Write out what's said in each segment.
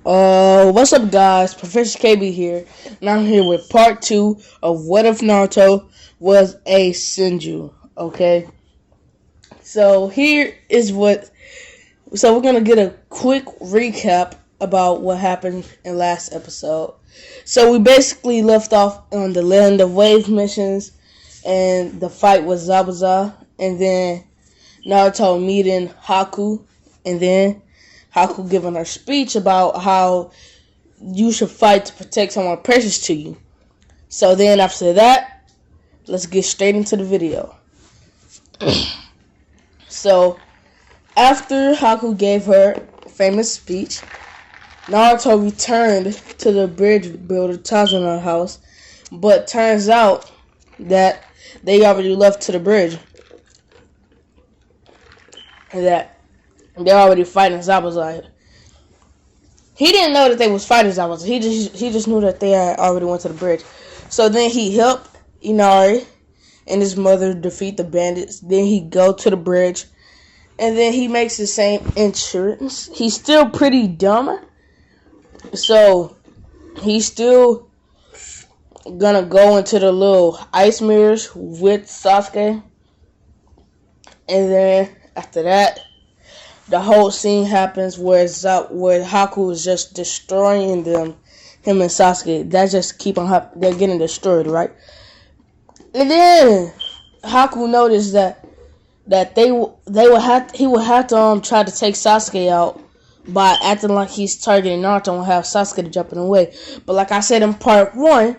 What's up, guys? Professor KB here, and I'm here with part 2 of What If Naruto Was a Senju. Okay, so here is what. So we're gonna get a quick recap about what happened in last episode. So we basically left off on the Land of Waves missions, and the fight with Zabuza, and then Naruto meeting Haku, and then Haku giving her speech about how you should fight to protect someone precious to you. So then after that, let's get straight into the video. So after Haku gave her famous speech, Naruto returned to the bridge builder Tazuna house, but turns out that they already left to the bridge. And that they're already fighting Zabuza. He didn't know that they was fighting Zabuza. He just knew that they had already went to the bridge. So then he helped Inari and his mother defeat the bandits. Then he go to the bridge, and then he makes the same entrance. He's still pretty dumb, so he's still gonna go into the little ice mirrors with Sasuke, and then after that, the whole scene happens where Haku is just destroying them, him and Sasuke. That just keep on they're getting destroyed, right? And then Haku noticed that he would have to try to take Sasuke out by acting like he's targeting Naruto and have Sasuke jumping away. But like I said in part 1,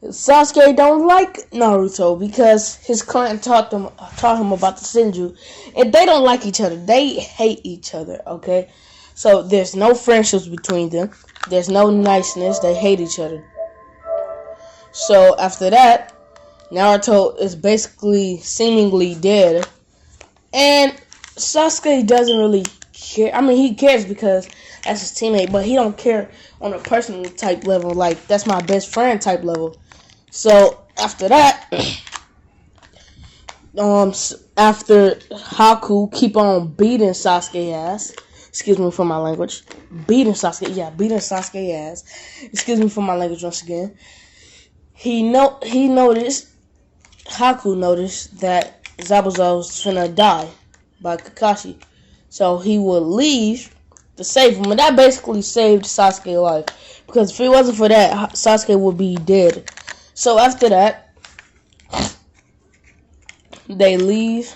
Sasuke don't like Naruto because his clan taught him about the senju, and they don't like each other. They hate each other, okay? So there's no friendships between them. There's no niceness. They hate each other. So after that, Naruto is basically seemingly dead, and Sasuke doesn't really care. I mean, he cares because that's his teammate, but he don't care on a personal type level, like that's my best friend type level. So after that, after Haku keep on beating Sasuke ass, excuse me for my language, beating Sasuke ass, excuse me for my language once again. Haku noticed that Zabuza was finna die by Kakashi, so he would leave to save him, and that basically saved Sasuke's life, because if it wasn't for that, Sasuke would be dead. So after that, they leave.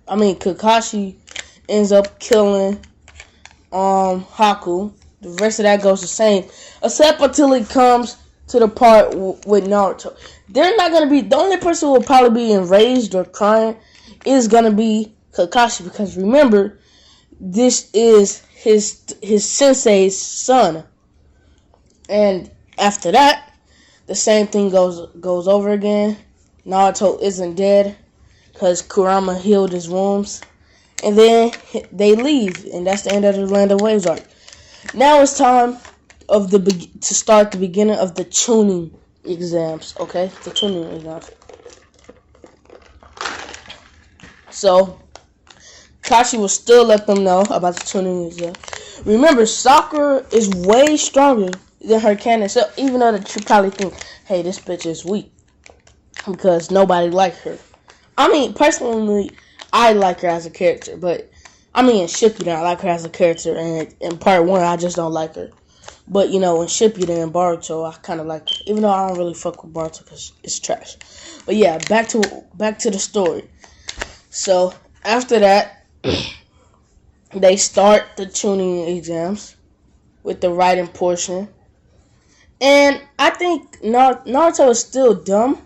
I mean, Kakashi ends up killing Haku. The rest of that goes the same, except until it comes to the part with Naruto. They're not gonna be the only person who will probably be enraged or crying is gonna be Kakashi, because remember, this is his sensei's son. And after that, the same thing goes over again. Naruto isn't dead because Kurama healed his wounds. And then they leave, and that's the end of the Land of Waves arc. Now it's time to start the beginning of the tuning exams, okay? The tuning exams. So Kashi will still let them know about the tuning exam. Remember, Sakura is way stronger than her canon, so even though you probably think, hey, this bitch is weak because nobody likes her. I mean, personally, I like her as a character, but I mean, in Shippuden, I like her as a character, and in part 1, I just don't like her. But you know, in Shippuden and Boruto, I kind of like her, even though I don't really fuck with Boruto because it's trash. But yeah, back to the story. So after that, they start the tuning exams with the writing portion. And I think Naruto is still dumb,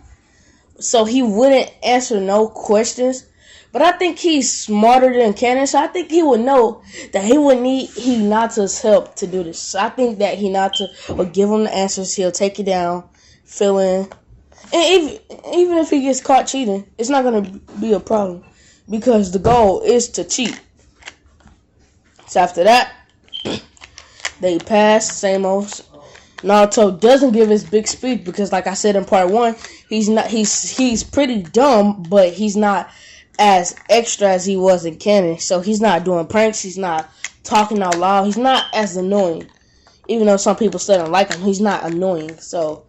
so he wouldn't answer no questions. But I think he's smarter than canon, so I think he would know that he would need Hinata's help to do this. So I think that Hinata will give him the answers. He'll take it down, fill in. And even if he gets caught cheating, it's not going to be a problem, because the goal is to cheat. So after that, they pass, same old. Naruto doesn't give his big speech because, like I said in part 1, he's pretty dumb, but he's not as extra as he was in canon. So he's not doing pranks, he's not talking out loud, he's not as annoying. Even though some people still don't like him, he's not annoying. So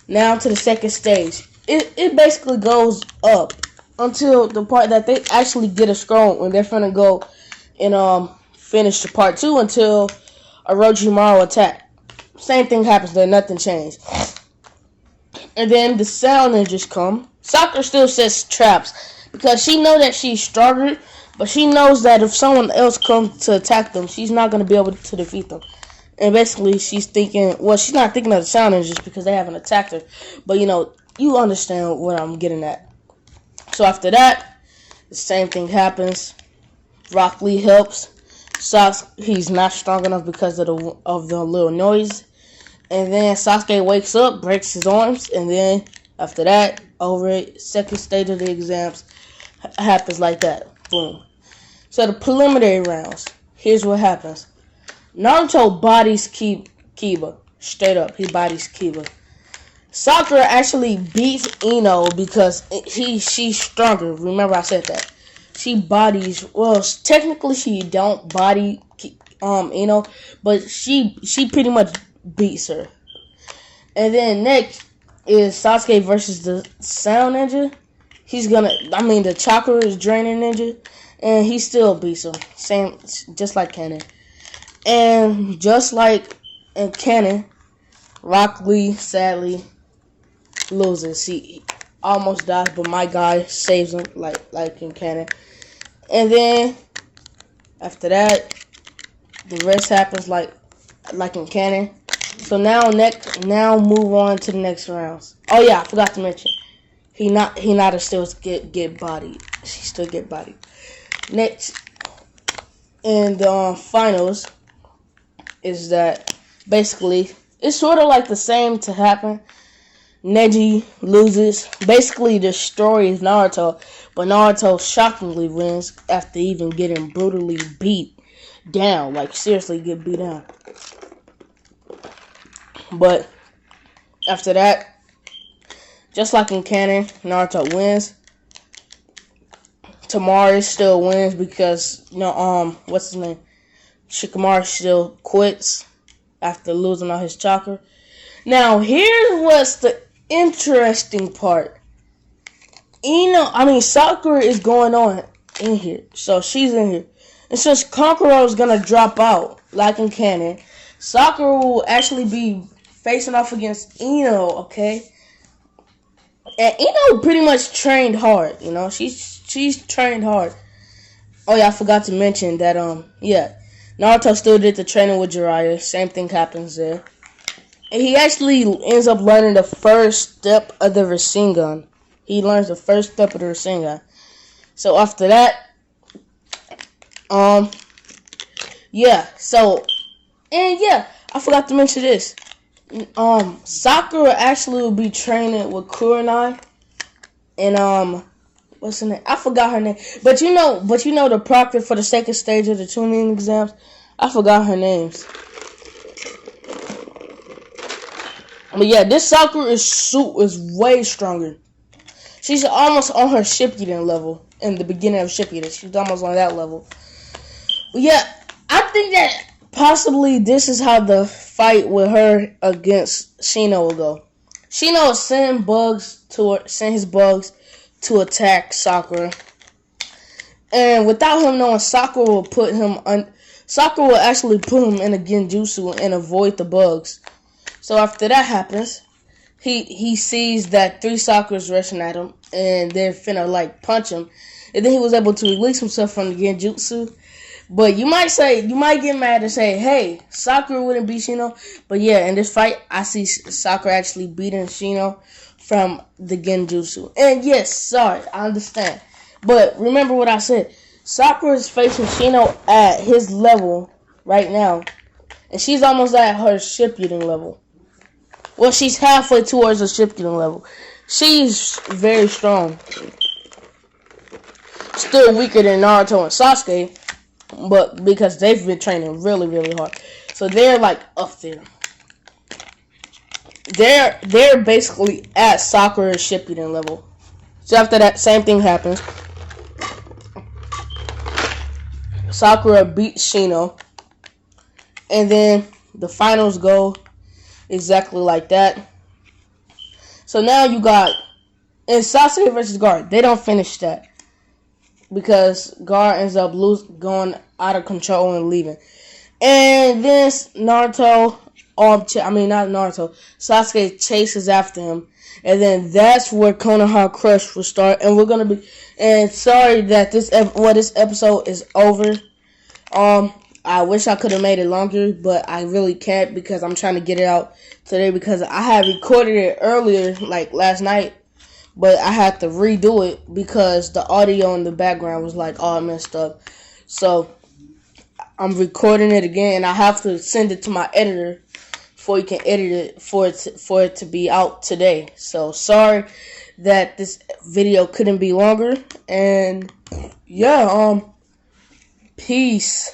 now to the second stage. It basically goes up until the part that they actually get a scroll when they're finna go and finish the part 2 until Orochimaru attack. Same thing happens there, nothing changed. And then the sound ninjas come. Sakura still sets traps because she knows that she's stronger, but she knows that if someone else comes to attack them, she's not going to be able to defeat them. And basically, she's thinking, well, she's not thinking of the sound ninjas because they haven't attacked her. But, you understand what I'm getting at. So after that, the same thing happens. Rock Lee helps. He's not strong enough because of the little noise. And then Sasuke wakes up, breaks his arms, and then after that, over it, second stage of the exams happens like that. Boom. So the preliminary rounds, here's what happens. Naruto bodies Kiba. Straight up, he bodies Kiba. Sakura actually beats Ino because she's stronger. Remember I said that. She bodies, well, technically she don't body Ino, but she pretty much beats her. And then next is Sasuke versus the Sound Ninja. The Chakra is draining ninja, and he still beats him. Same, just like Canon. And just like in Canon, Rock Lee sadly loses. He almost dies, but my guy saves him, like in Canon. And then after that, the rest happens like in Canon. So now move on to the next rounds. Oh yeah, I forgot to mention. Hinata still get bodied. She still get bodied. Next in the finals is that basically it's sort of like the same to happen. Neji loses, basically destroys Naruto, but Naruto shockingly wins after even getting brutally beat down. Like seriously get beat down. But after that, just like in Canon, Naruto wins. Tamari still wins because what's his name? Shikamaru still quits after losing all his chakra. Now here's what's the interesting part. Sakura is going on in here, so she's in here, and since Kankuro is gonna drop out, like in Canon, Sakura will actually be facing off against Ino, okay? And Ino pretty much trained hard, she's trained hard. Oh yeah, I forgot to mention that Naruto still did the training with Jiraiya. Same thing happens there. And he actually ends up learning the first step of the Rasengan. He learns the first step of the Rasengan. So after that, I forgot to mention this. Sakura actually will be training with Kurenai and what's her name? I forgot her name. But you know the proctor for the second stage of the tuning exams? I forgot her names. But yeah, this Sakura is way stronger. She's almost on her Shippuden level in the beginning of Shippuden. She's almost on that level. But yeah, I think that possibly this is how the fight with her against Shino will go. Shino will send his bugs to attack Sakura. And without him knowing, Sakura will actually put him in a genjutsu and avoid the bugs. So after that happens, he sees that 3 Sakuras rushing at him and they're finna punch him. And then he was able to release himself from the genjutsu. But you might get mad and say, hey, Sakura wouldn't beat Shino. But yeah, in this fight, I see Sakura actually beating Shino from the genjutsu. And yes, sorry, I understand. But remember what I said. Sakura is facing Shino at his level right now. And she's almost at her Shippuden level. Well, she's halfway towards the Shippuden level. She's very strong. Still weaker than Naruto and Sasuke. But because they've been training really, really hard. So they're up there. They're basically at Sakura's Shippuden level. So after that, same thing happens. Sakura beats Shino. And then the finals go exactly like that. So now you got in Sasuke versus Gar. They don't finish that because Gar ends up going out of control and leaving. And then Naruto, not Naruto, Sasuke chases after him. And then that's where Konoha Crush will start. And we're going to be, and sorry that this episode is over. I wish I could have made it longer, but I really can't because I'm trying to get it out today because I had recorded it earlier, like last night, but I had to redo it because the audio in the background was like all messed up. So I'm recording it again, and I have to send it to my editor before he can edit it for it to be out today. So sorry that this video couldn't be longer, and yeah, peace.